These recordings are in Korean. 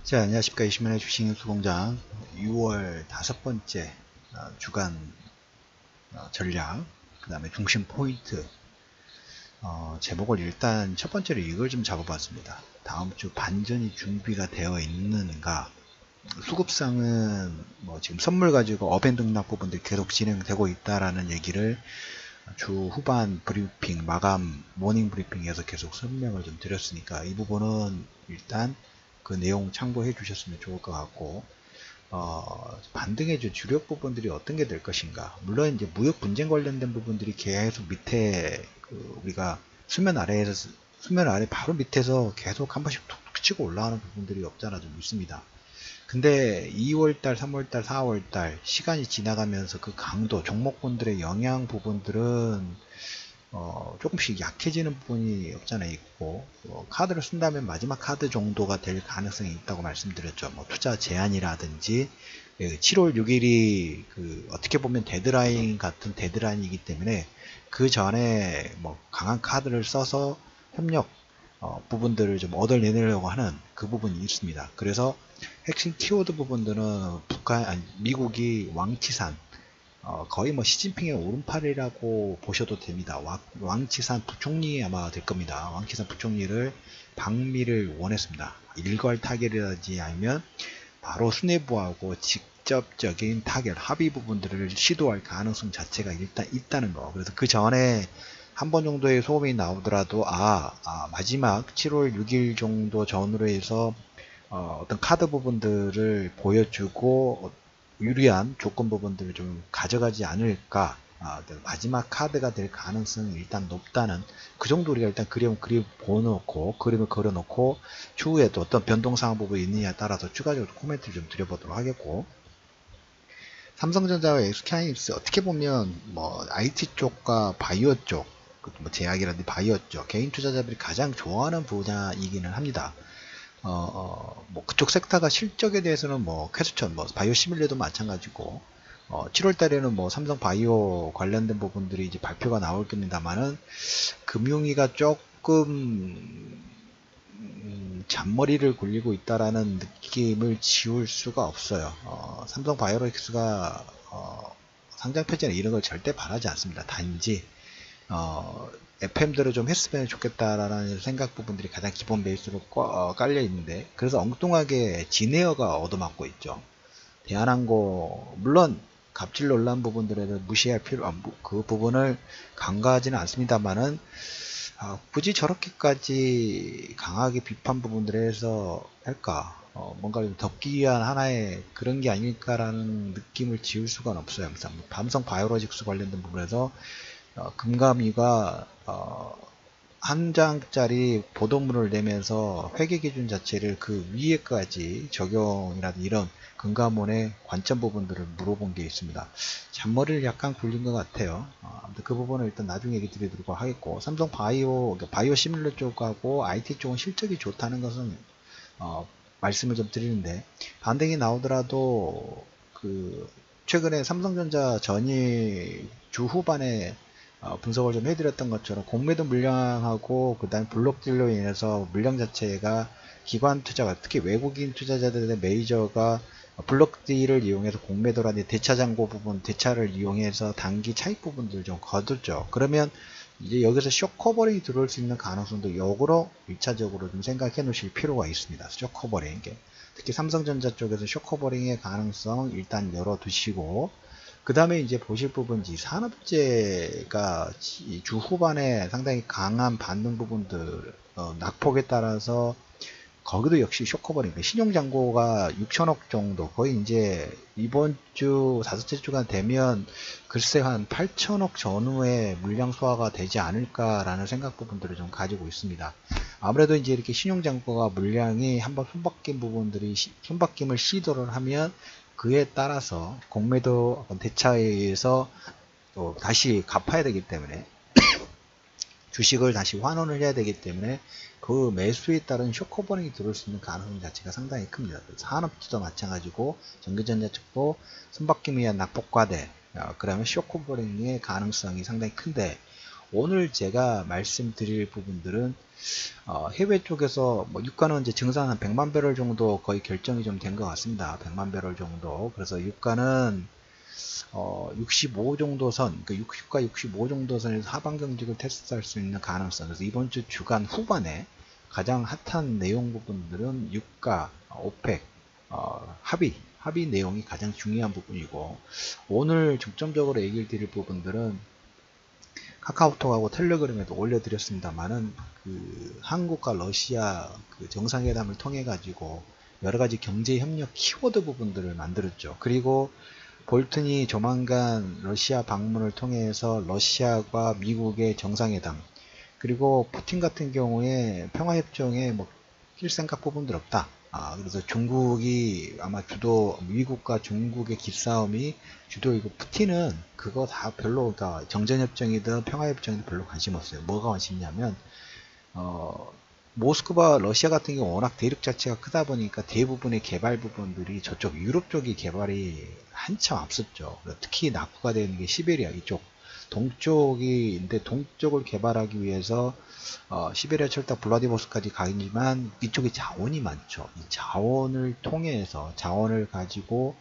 자, 안녕하십니까. 20만의 주식인수공장 6월 다섯 번째 주간 전략, 그 다음에 중심 포인트, 제목을 일단 첫 번째로 이걸 좀 잡아봤습니다. 다음 주 반전이 준비가 되어 있는가. 수급상은 지금 선물 가지고 업앤등락 부분들이 계속 진행되고 있다라는 얘기를 주 후반 브리핑, 마감 모닝 브리핑에서 계속 설명을 좀 드렸으니까 이 부분은 일단 그 내용 참고해 주셨으면 좋을 것 같고, 반등의 주력 부분들이 어떤 게 될 것인가. 물론 이제 무역 분쟁 관련된 부분들이 계속 밑에 우리가 수면 아래 바로 밑에서 계속 한 번씩 툭툭 치고 올라가는 부분들이 없잖아 좀 있습니다. 근데 2월달, 3월달, 4월달 시간이 지나가면서 그 강도, 종목군들의 영향 부분들은 조금씩 약해지는 부분이 없잖아 있고, 카드를 쓴다면 마지막 카드 정도가 될 가능성이 있다고 말씀드렸죠. 투자 제한이라든지 7월 6일이 어떻게 보면 데드라인 같은 데드라인이기 때문에 그 전에 강한 카드를 써서 협력 부분들을 좀 얻어내려고 하는 그 부분이 있습니다. 그래서 핵심 키워드 부분들은 미국이 왕치산, 거의 시진핑의 오른팔이라고 보셔도 됩니다. 왕치산 부총리 아마 될 겁니다. 왕치산 부총리를 방미를 원했습니다. 일괄 타결이라든지 아니면 바로 수뇌부하고 직접적인 타결, 합의 부분들을 시도할 가능성 자체가 일단 있다는 거. 그래서 그 전에 한 번 정도의 소음이 나오더라도 마지막 7월 6일 정도 전후로 해서 어떤 카드 부분들을 보여주고 유리한 조건 부분들을 좀 가져가지 않을까. 마지막 카드가 될 가능성이 일단 높다는 그 정도 우리가 일단 그림을 그려놓고 추후에 또 어떤 변동사항 부분이 있느냐에 따라서 추가적으로 코멘트를 좀 드려보도록 하겠고, 삼성전자와 SK하이닉스 어떻게 보면 IT 쪽과 바이오 쪽, 제약이라든지 바이오 쪽 개인 투자자들이 가장 좋아하는 분야이기는 합니다. 그쪽 섹터가 실적에 대해서는 쾌수천, 바이오 시밀레도 마찬가지고, 7월 달에는 삼성 바이오 관련된 부분들이 이제 발표가 나올 겁니다만은, 금융위가 조금, 잔머리를 굴리고 있다라는 느낌을 지울 수가 없어요. 삼성 바이오로직스가, 상장 폐지나 이런 걸 절대 바라지 않습니다. 단지, FM대로 좀 했으면 좋겠다라는 생각 부분들이 가장 기본 베이스로 깔려 있는데, 그래서 엉뚱하게 진에어가 얻어맞고 있죠. 대한항공, 물론 갑질 논란 부분들에 대해서 무시할 그 부분을 간과하지는 않습니다만은, 굳이 저렇게까지 강하게 비판 부분들에 해서 할까? 뭔가 좀 덮기 위한 하나의 그런 게 아닐까라는 느낌을 지울 수가 없어요. 삼성 바이오로직스 관련된 부분에서 금감위가 한 장짜리 보도문을 내면서 회계 기준 자체를 그 위에까지 적용이라든 이런 금감원의 관점 부분들을 물어본 게 있습니다. 잔머리를 약간 굴린 것 같아요. 아무튼 그 부분은 일단 나중에 얘기 드리도록 하겠고, 삼성 바이오 시뮬러 쪽하고 IT 쪽은 실적이 좋다는 것은 말씀을 좀 드리는데, 반등이 나오더라도 최근에 삼성전자 전일 주 후반에 분석을 좀 해드렸던 것처럼 공매도 물량하고 그 다음에 블록딜로 인해서 물량 자체가 기관 투자가, 특히 외국인 투자자들의 메이저가 블록딜을 이용해서 공매도라든지 대차 잔고 부분, 대차를 이용해서 단기 차익 부분들 좀 거뒀죠. 그러면 이제 여기서 쇼커버링이 들어올 수 있는 가능성도 역으로 1차적으로 좀 생각해 놓으실 필요가 있습니다. 쇼커버링, 특히 삼성전자 쪽에서 쇼커버링의 가능성 일단 열어두시고, 그 다음에 이제 보실 부분이 산업재가 주 후반에 상당히 강한 반등 부분들, 낙폭에 따라서 거기도 역시 쇼커버링, 신용잔고가 6천억 정도, 거의 이제 이번 주 다섯째 주간 되면 글쎄 한 8천억 전후의 물량 소화가 되지 않을까라는 생각 부분들을 좀 가지고 있습니다. 아무래도 이제 이렇게 신용잔고가 물량이 한번 손바뀐 부분들이 손바뀜을 시도를 하면 그에 따라서 공매도 대차에 의해서 또 다시 갚아야 되기 때문에 주식을 다시 환원을 해야 되기 때문에 그 매수에 따른 쇼커버링이 들어올 수 있는 가능성 자체가 상당히 큽니다. 산업지도 마찬가지고 전기전자 쪽도 손바뀜 위한 낙폭과대, 그러면 쇼커버링의 가능성이 상당히 큰데, 오늘 제가 말씀드릴 부분들은 해외 쪽에서 뭐 유가는 이제 증산 한 100만 배럴 정도 거의 결정이 좀 된 것 같습니다. 100만 배럴 정도. 그래서 유가는 65 정도 선, 그 유가 65 정도 선에서 하방 경직을 테스트할 수 있는 가능성. 그래서 이번 주 주간 후반에 가장 핫한 내용 부분들은 유가, 오펙, 합의 내용이 가장 중요한 부분이고, 오늘 중점적으로 얘기를 드릴 부분들은 카카오톡하고 텔레그램에도 올려드렸습니다만은 그 한국과 러시아 그 정상회담을 통해 가지고 여러 가지 경제 협력 키워드 부분들을 만들었죠. 그리고 볼튼이 조만간 러시아 방문을 통해서 러시아와 미국의 정상회담, 그리고 푸틴 같은 경우에 평화협정에 뭐 낄 생각 부분들 없다. 그래서 중국이 아마 미국과 중국의 기싸움이 주도이고, 푸틴은 그거 다 별로, 그러니까 정전협정이든 평화협정이든 별로 관심 없어요. 뭐가 관심이냐면, 모스크바, 러시아 같은 경우 워낙 대륙 자체가 크다 보니까 대부분의 개발 부분들이 저쪽 유럽 쪽이 개발이 한참 앞섰죠. 특히 낙후가 되는 게 시베리아 이쪽, 동쪽인데 동쪽을 개발하기 위해서 시베리아 철도 블라디보스크까지 가지만 이쪽에 자원이 많죠. 이 자원을 통해서 자원을 가지고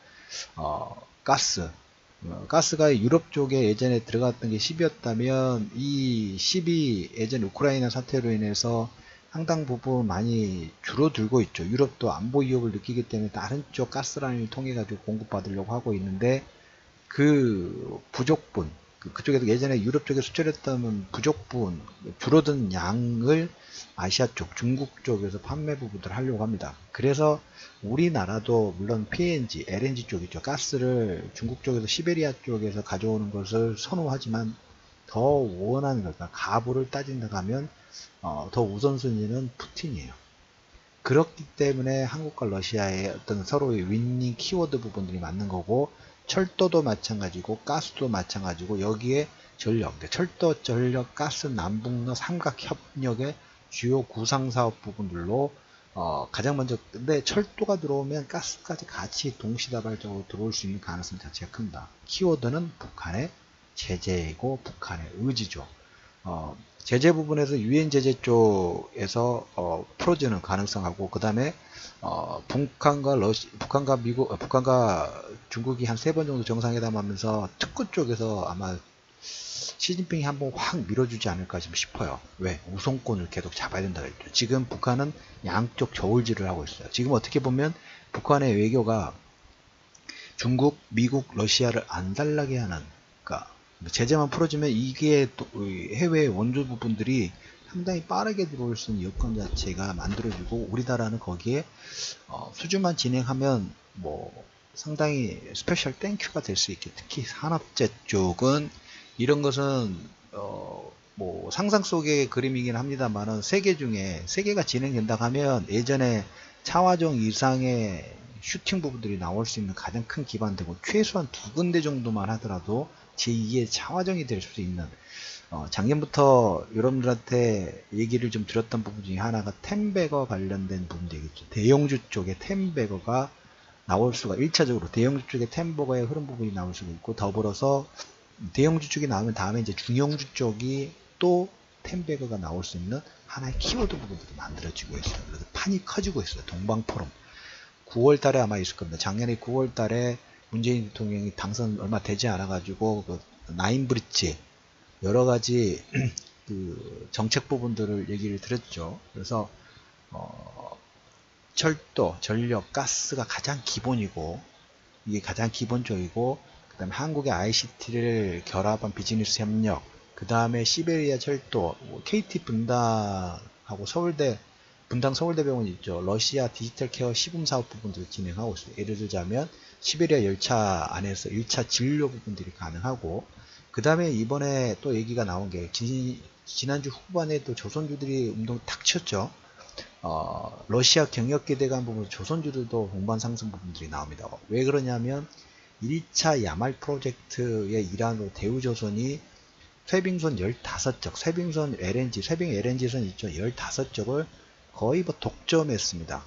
가스가 유럽 쪽에 예전에 들어갔던 게 10이었다면 이 10이 예전 우크라이나 사태로 인해서 상당 부분 많이 줄어들고 있죠. 유럽도 안보 위협을 느끼기 때문에 다른 쪽 가스라인을 통해 가지고 공급받으려고 하고 있는데, 그 부족분, 그쪽에서 예전에 유럽 쪽에 수출했던 부족분, 줄어든 양을 아시아 쪽, 중국 쪽에서 판매 부분들을 하려고 합니다. 그래서 우리나라도 물론 PNG, LNG 쪽이죠. 가스를 중국 쪽에서 시베리아 쪽에서 가져오는 것을 선호하지만 더 원하는 것, 그러니까 가부를 따진다 하면 더 우선순위는 푸틴이에요. 그렇기 때문에 한국과 러시아의 어떤 서로의 윈닝 키워드 부분들이 맞는 거고, 철도도 마찬가지고 가스도 마찬가지고, 여기에 전력, 철도, 전력, 가스, 남북러 삼각협력의 주요 구상사업 부분들로 가장 먼저, 근데 철도가 들어오면 가스까지 같이 동시다발적으로 들어올 수 있는 가능성 자체가 큽니다. 키워드는 북한의 제재이고 북한의 의지죠. 제재 부분에서 유엔 제재 쪽에서 풀어지는 가능성하고, 그 다음에 북한과 중국이 한 3번 정도 정상회담하면서 특구 쪽에서 아마 시진핑이 한번 확 밀어주지 않을까 싶어요. 왜? 우선권을 계속 잡아야 된다 그랬죠. 지금 북한은 양쪽 저울질을 하고 있어요. 지금 어떻게 보면 북한의 외교가 중국, 미국, 러시아를 안 달라게 하는, 그러니까 제재만 풀어주면 이게 또 해외 원조 부분들이 상당히 빠르게 들어올 수 있는 여건 자체가 만들어지고, 우리나라는 거기에 수주만 진행하면 뭐 상당히 스페셜 땡큐가 될 수 있게, 특히 산업재 쪽은 이런 것은 뭐 상상 속의 그림이긴 합니다만은 세계가 진행된다 하면 예전에 차화정 이상의 슈팅 부분들이 나올 수 있는 가장 큰 기반되고, 최소한 2군데 정도만 하더라도 제2의 차화정이 될 수 있는, 작년부터 여러분들한테 얘기를 좀 드렸던 부분 중에 하나가 템베거 관련된 부분이겠죠. 대형주 쪽에 템베거가 나올 수가, 1차적으로 대형주 쪽에 템베거의 흐름 부분이 나올 수가 있고, 더불어서 대형주 쪽이 나오면 다음에 이제 중형주 쪽이 또 템베거가 나올 수 있는 하나의 키워드 부분들이 만들어지고 있어요. 그래서 판이 커지고 있어요. 동방포럼 9월 달에 아마 있을 겁니다. 작년에 9월 달에 문재인 대통령이 당선 얼마 되지 않아 가지고 그 나인브릿지 여러 가지 그 정책 부분들을 얘기를 드렸죠. 그래서 철도, 전력, 가스가 가장 기본이고, 이게 가장 기본적이고, 그 다음에 한국의 ICT를 결합한 비즈니스 협력, 그 다음에 시베리아 철도, KT 분당하고 분당 서울대병원 있죠. 러시아 디지털 케어 시범 사업 부분들을 진행하고 있어요. 예를 들자면 시베리아 열차 안에서 1차 진료 부분들이 가능하고, 그 다음에 이번에 또 얘기가 나온 게 지난주 후반에 또 조선주들이 운동 탁 쳤죠. 러시아 경력기대 간 부분 조선주들도 동반 상승 부분들이 나옵니다. 왜 그러냐면 1차 야말 프로젝트의 일환으로 대우조선이 쇄빙선 15쪽, 쇄빙선 LNG선 있죠. 15쪽을 거의 뭐 독점했습니다.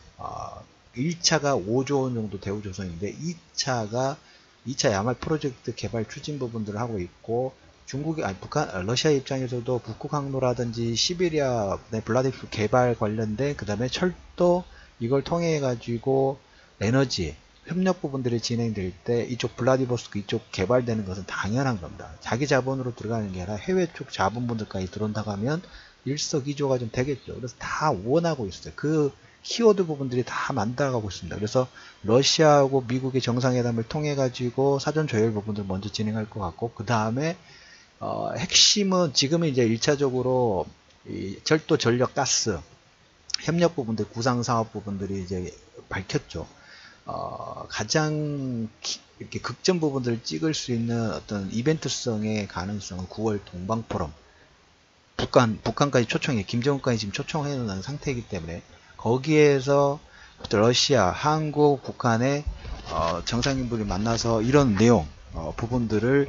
1차가 5조 원 정도 대우조선인데 2차 야말 프로젝트 개발 추진 부분들을 하고 있고, 중국이 아니 북한 러시아 입장에서도 북극 항로라든지 시베리아 블라디스토크 개발 관련된 그다음에 철도 이걸 통해 가지고 에너지 협력 부분들이 진행될 때 이쪽 블라디보스토크 이쪽 개발되는 것은 당연한 겁니다. 자기 자본으로 들어가는 게 아니라 해외 쪽 자본분들까지 들어온다고 하면 일석이조가 좀 되겠죠. 그래서 다 원하고 있어요. 그 키워드 부분들이 다 만들어가고 있습니다. 그래서 러시아하고 미국의 정상회담을 통해 가지고 사전 조율 부분들 먼저 진행할 것 같고 그 다음에 핵심은 지금은 이제 1차적으로 이 철도 전력 가스 협력 부분들 구상 사업 부분들이 이제 밝혔죠. 가장 이렇게 극점 부분들을 찍을 수 있는 어떤 이벤트성의 가능성은 9월 동방 포럼 북한까지 초청해 김정은까지 지금 초청해 놓은 상태이기 때문에 거기에서 러시아, 한국, 북한의 정상인들이 만나서 이런 내용 부분들을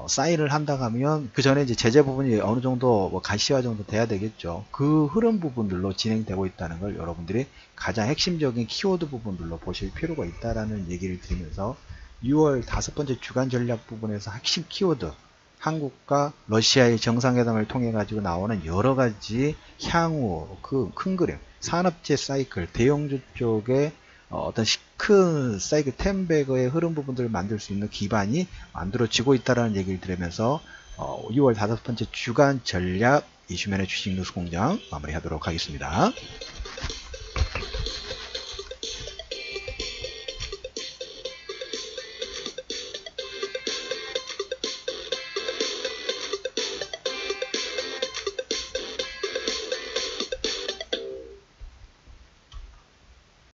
사인을 한다고 하면 그 전에 이제 제재 부분이 어느 정도 뭐 가시화 정도 돼야 되겠죠. 그 흐름 부분들로 진행되고 있다는 걸 여러분들이 가장 핵심적인 키워드 부분들로 보실 필요가 있다라는 얘기를 드리면서 6월 5번째 주간 전략 부분에서 핵심 키워드 한국과 러시아의 정상회담을 통해 가지고 나오는 여러 가지 향후 그 큰 그림 산업재 사이클 대형주 쪽에 어떤 큰 사이클 10배의 흐름 부분들을 만들 수 있는 기반이 만들어지고 있다는 얘기를 들으면서 6월 5번째 주간 전략 이슈면의 주식 뉴스 공장 마무리하도록 하겠습니다.